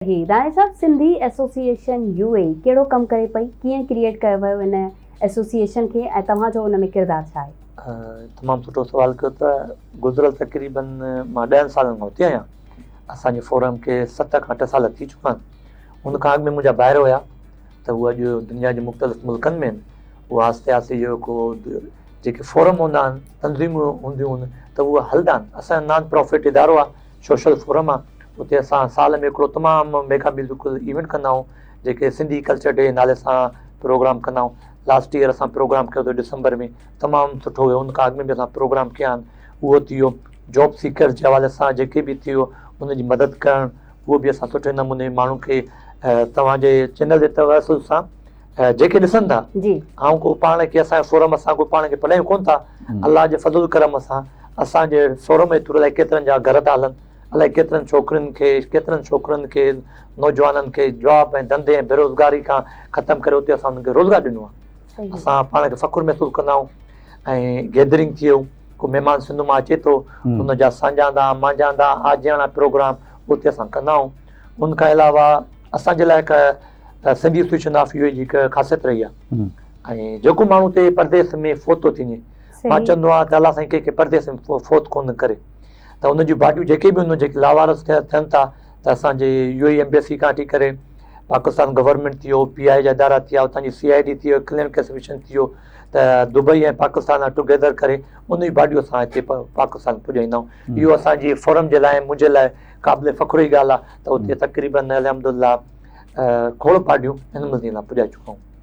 दाने साहब, Sindhi association UAE कहिड़ो कमु करे पई, कीअं क्रिएट कयो वियो इन एसोसिएशन खे ऐं तव्हांजो उन में किरदारु छा आहे? तमामु सुठो सुवाल कयो त गुज़िरियल तक़रीबन मां 10 सालनि खां उते आहियां। असांजे फोरम खे 7 खां 8 साल थी चुका आहिनि। उन खां अॻु में मुंहिंजा ॿाहिरि हुया त उहे अॼु दुनिया जे मुख़्तलिफ़ मुल्कनि में आहिनि। उहा आस्ते आस्ते जेको जेके फोरम हूंदा आहिनि, तंज़ीमूं हूंदियूं आहिनि त उहे हलंदा आहिनि। असांजो नॉन प्रॉफिट इदारो आहे, सोशल फोरम आहे। उते असां साल में हिकिड़ो तमामु मेगा म्यूज़िकल इवेंट कंदा आहियूं, जेके सिंधी कल्चर डे नाले सां प्रोग्राम कंदा आहियूं। लास्ट ईयर असां प्रोग्राम कयो हो दिसंबर में, तमामु सुठो हुयो। उन खां अॻु में बि असां प्रोग्राम कया आहिनि। उहो थी वियो जॉब सीकर जे हवाले सां, जेके बि थी वियो उनजी मदद करणु, उहो बि असां सुठे नमूने माण्हू खे तव्हांजे चैनल जे तवसुल सां जेके ॾिसनि था, ऐं को पाण खे असांजे फोरम असां को पाण खे पढ़ायूं कोन था, अलाह जे फज़ल करम सां असांजे फोरम जे थ्रू अलाए केतिरनि जा घर था हलनि, अलाए केतिरनि छोकिरियुनि खे, केतिरनि छोकिरनि खे, नौजवाननि खे जॉब ऐं धंधे ऐं बेरोज़गारी खां ख़तमु करे उते असां उन्हनि खे रोज़गार ॾिनो आहे। असां पाण खे फ़ख़ुरु महसूसु कंदा आहियूं। ऐं गैदरिंग थी वियो, को महिमान सिंध मां अचे थो, उनजा सांझांदा मांझांदा आजियाना प्रोग्राम उते असां कंदा आहियूं। उनखां अलावा असांजे लाइ हिकु सिंधी एसोसिएशन ऑफ यूएई जी हिकु ख़ासियत रही आहे। ऐं जेको माण्हू हिते परदेस में फोत थो थींदे, मां चवंदो आहे त अलाह साईं कंहिंखे परदेस में फोत कोन करे, त उन जूं भाॼियूं जेके बि हुन जेके लावारस थियनि था, त असांजे यूएई एम्बेसी खां वठी करे पाकिस्तान गवर्नमेंट थी वियो, पीआई जा इदारा थी विया, उतां जी सीआईडी थी वियो, क्लिनिक एसोसिएशन थी वियो, त दुबई ऐं पाकिस्तान टुगेदर करे उन जी भाॼियूं असां हिते पाकिस्तान पुॼाईंदा आहियूं। इहो असांजी फोरम जे लाइ, मुंहिंजे लाइ क़ाबिल फ़ख़ुर जी ॻाल्हि आहे त उते तक़रीबन अलहमदुलिल्लाह खोड़ भाॼियूं हिन मज़ीन पुॼाए चुका आहियूं।